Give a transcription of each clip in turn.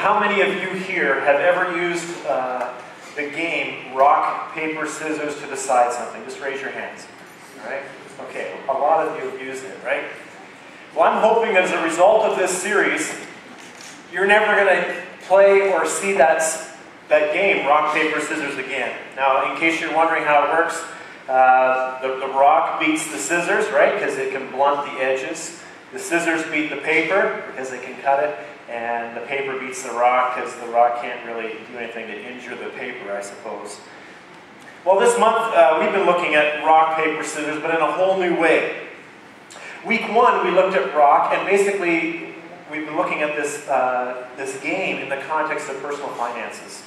How many of you here have ever used the game rock, paper, scissors to decide something? Just raise your hands. All right? Okay, a lot of you have used it, right? Well, I'm hoping that as a result of this series, you're never going to play or see that game, rock, paper, scissors, again. Now, in case you're wondering how it works, the rock beats the scissors, right? Because it can blunt the edges. The scissors beat the paper because they can cut it. And the paper beats the rock because the rock can't really do anything to injure the paper, I suppose. Well, this month we've been looking at rock, paper, scissors, but in a whole new way. Week 1 we looked at rock, and basically we've been looking at this game in the context of personal finances.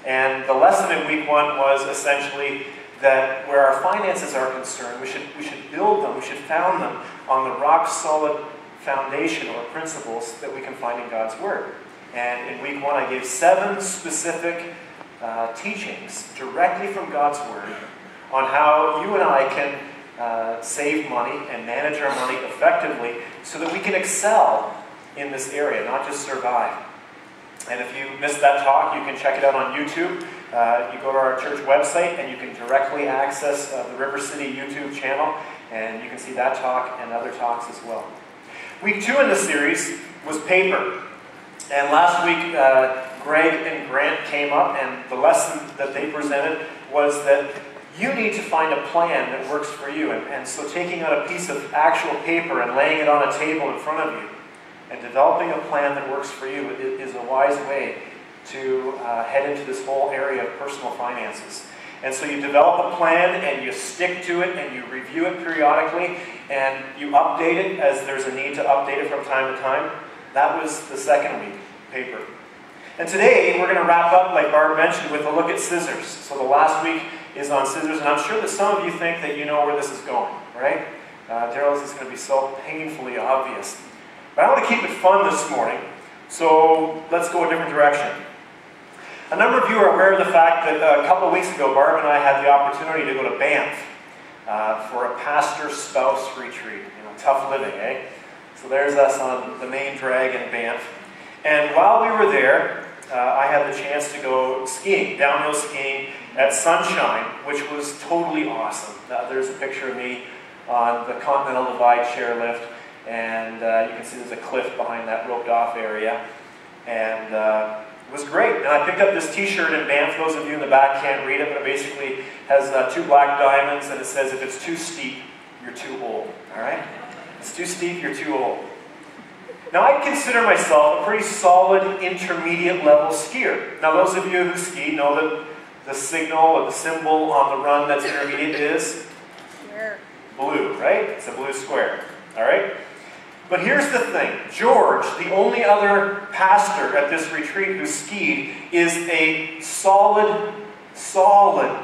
And the lesson in week 1 was essentially that where our finances are concerned, we should build them, we should found them on the rock-solid foundation or principles that we can find in God's Word. And in week 1 I gave 7 specific teachings directly from God's Word on how you and I can save money and manage our money effectively so that we can excel in this area, not just survive. And if you missed that talk, you can check it out on YouTube. You go to our church website and you can directly access the River City YouTube channel, and you can see that talk and other talks as well. Week 2 in the series was paper. And last week, Greg and Grant came up, and the lesson that they presented was that you need to find a plan that works for you. And so taking out a piece of actual paper and laying it on a table in front of you and developing a plan that works for you is a wise way to head into this whole area of personal finances. And so you develop a plan and you stick to it and you review it periodically and you update it as there's a need to update it from time to time. That was the second week, paper. And today we're going to wrap up, like Barb mentioned, with a look at scissors. So the last week is on scissors, and I'm sure that some of you think that you know where this is going, right? Daryl, this is going to be so painfully obvious. But I want to keep it fun this morning, so let's go a different direction. A number of you are aware of the fact that a couple of weeks ago, Barb and I had the opportunity to go to Banff for a pastor-spouse retreat. You know, tough living, eh? So there's us on the main drag in Banff. And while we were there, I had the chance to go skiing, downhill skiing at Sunshine, which was totally awesome. There's a picture of me on the Continental Divide chairlift, and you can see there's a cliff behind that roped-off area. And it was great. And I picked up this t-shirt in Banff. Those of you in the back can't read it, but it basically has 2 black diamonds, and it says, if it's too steep, you're too old. All right? If it's too steep, you're too old. Now, I consider myself a pretty solid intermediate level skier. Now, those of you who ski know that the signal or the symbol on the run that's intermediate is blue, right? It's a blue square. All right? But here's the thing. George, the only other pastor at this retreat who skied, is a solid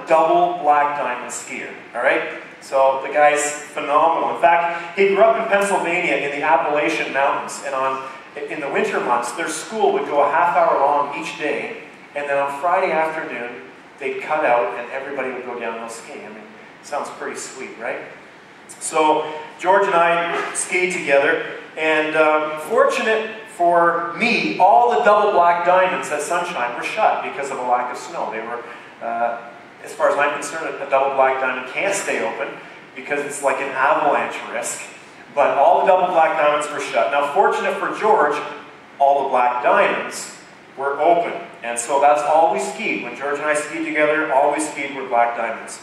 double black diamond skier. All right? So the guy's phenomenal. In fact, he grew up in Pennsylvania in the Appalachian Mountains. And in the winter months, their school would go a half-hour long each day. And then on Friday afternoon, they'd cut out and everybody would go downhill skiing. I mean, sounds pretty sweet, right? So George and I skied together, and fortunate for me, all the double black diamonds at Sunshine were shut because of a lack of snow. They were, as far as I'm concerned, a double black diamond can't stay open because it's like an avalanche risk. But all the double black diamonds were shut. Now, fortunate for George, all the black diamonds were open. And so that's all we skied. When George and I skied together, all we skied were black diamonds.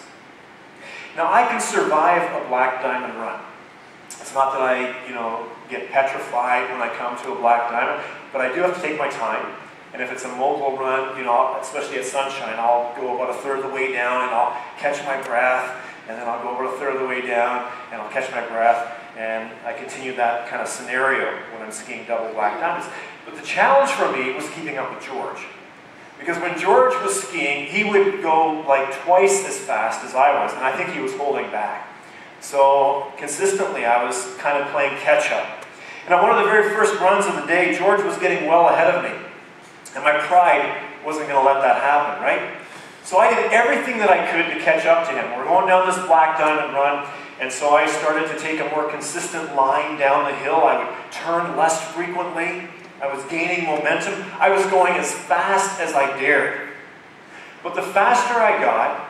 Now, I can survive a black diamond run. It's not that I, get petrified when I come to a black diamond, but I do have to take my time. And if it's a mogul run, especially at Sunshine, I'll go about a third of the way down and I'll catch my breath, and then I'll go about a third of the way down and I'll catch my breath, and I continue that kind of scenario when I'm skiing double black diamonds. But the challenge for me was keeping up with George. Because when George was skiing, he would go like twice as fast as I was, and I think he was holding back. So consistently, I was kind of playing catch-up. And on one of the very first runs of the day, George was getting well ahead of me. And my pride wasn't going to let that happen, right? So I did everything that I could to catch up to him. We're going down this black diamond run, and so I started to take a more consistent line down the hill. I would turn less frequently. I was gaining momentum. I was going as fast as I dared. But the faster I got,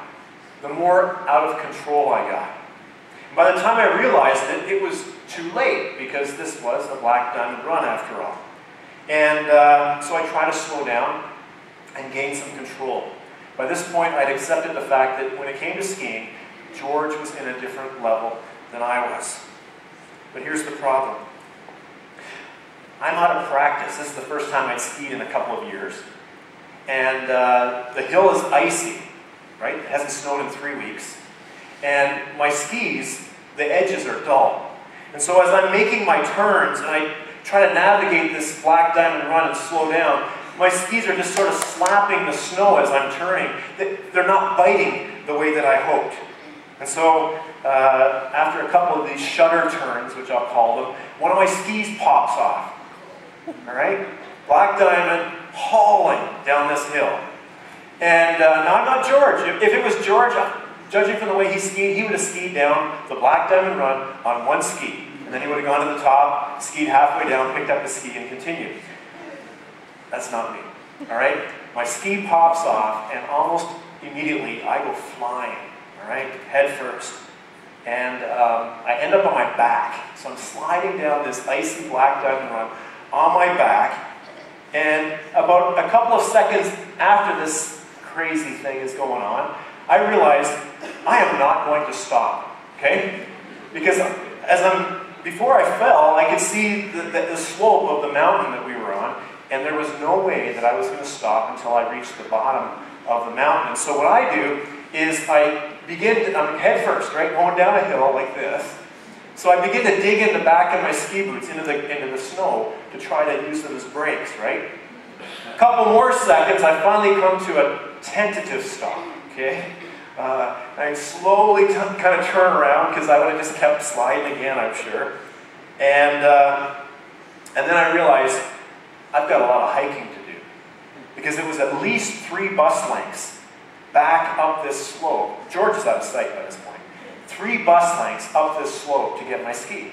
the more out of control I got. By the time I realized it, it was too late, because this was a Black Diamond run after all. And so I tried to slow down and gain some control. By this point, I'd accepted the fact that when it came to skiing, George was in a different level than I was. But here's the problem. I'm out of practice. This is the first time I'd skied in a couple of years. And the hill is icy, right? It hasn't snowed in 3 weeks. And my skis, the edges are dull. And so as I'm making my turns and I try to navigate this Black Diamond run and slow down, my skis are just sort of slapping the snow as I'm turning. They're not biting the way that I hoped. And so after a couple of these shutter turns, which I'll call them, one of my skis pops off. All right? Black Diamond hauling down this hill. And now I'm not George. If it was George, judging from the way he skied, he would have skied down the Black Diamond run on one ski. And then he would have gone to the top, skied halfway down, picked up the ski, and continued. That's not me. All right? My ski pops off, and almost immediately I go flying. All right? Head first. And I end up on my back. So I'm sliding down this icy Black Diamond run on my back. And about a couple of seconds after this crazy thing is going on, I realized I am not going to stop. Okay? Because before I fell, I could see the slope of the mountain that we were on, and there was no way that I was going to stop until I reached the bottom of the mountain. And so what I do is I'm head first, right, going down a hill like this. So I begin to dig in the back of my ski boots into the snow to try to use them as brakes, right? A couple more seconds, I finally come to a tentative stop, okay? I slowly kind of turn around, because I would have just kept sliding again, I'm sure. And then I realized I've got a lot of hiking to do, because it was at least 3 bus lengths back up this slope. George is out of sight by this point. 3 bus lengths up this slope to get my ski.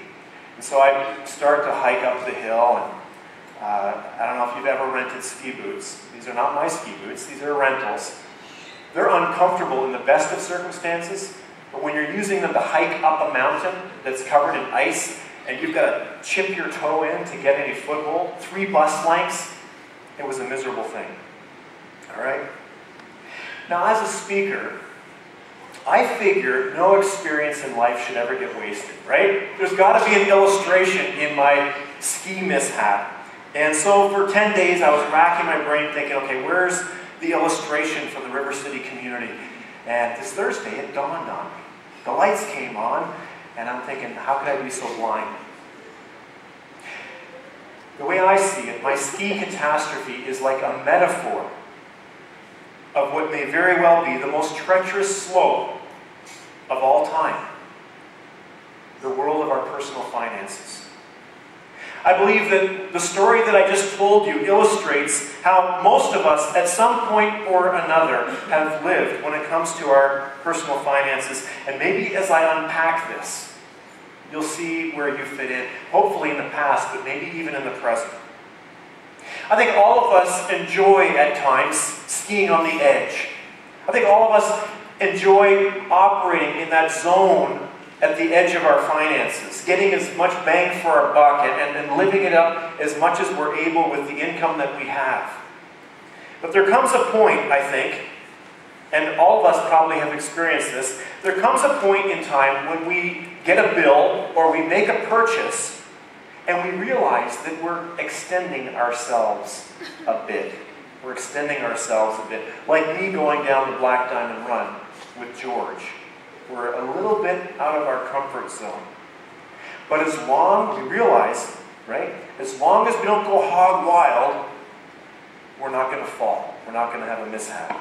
And so I start to hike up the hill, and I don't know if you've ever rented ski boots. These are not my ski boots, these are rentals. They're uncomfortable in the best of circumstances, but when you're using them to hike up a mountain that's covered in ice, and you've got to chip your toe in to get any foothold, 3 bus lengths, it was a miserable thing. All right? Now, as a speaker, I figure no experience in life should ever get wasted, right? There's got to be an illustration in my ski mishap. And so for 10 days, I was racking my brain thinking, okay, where's the illustration for the River City community? And this Thursday, it dawned on me. The lights came on, and I'm thinking, how could I be so blind? The way I see it, my ski catastrophe is like a metaphor of what may very well be the most treacherous slope of all time. The world of our personal finances. I believe that the story that I just told you illustrates how most of us, at some point or another, have lived when it comes to our personal finances. And maybe as I unpack this, you'll see where you fit in. Hopefully in the past, but maybe even in the present. I think all of us enjoy, at times, skiing on the edge. I think all of us enjoy operating in that zone at the edge of our finances, getting as much bang for our buck and living it up as much as we're able with the income that we have. But there comes a point, I think, and all of us probably have experienced this, there comes a point in time when we get a bill or we make a purchase and we realize that we're extending ourselves a bit. We're extending ourselves a bit. Like me going down the Black Diamond Run with George. We're a little bit out of our comfort zone. But as long, we realize, right, as long as we don't go hog wild, we're not going to fall. We're not going to have a mishap.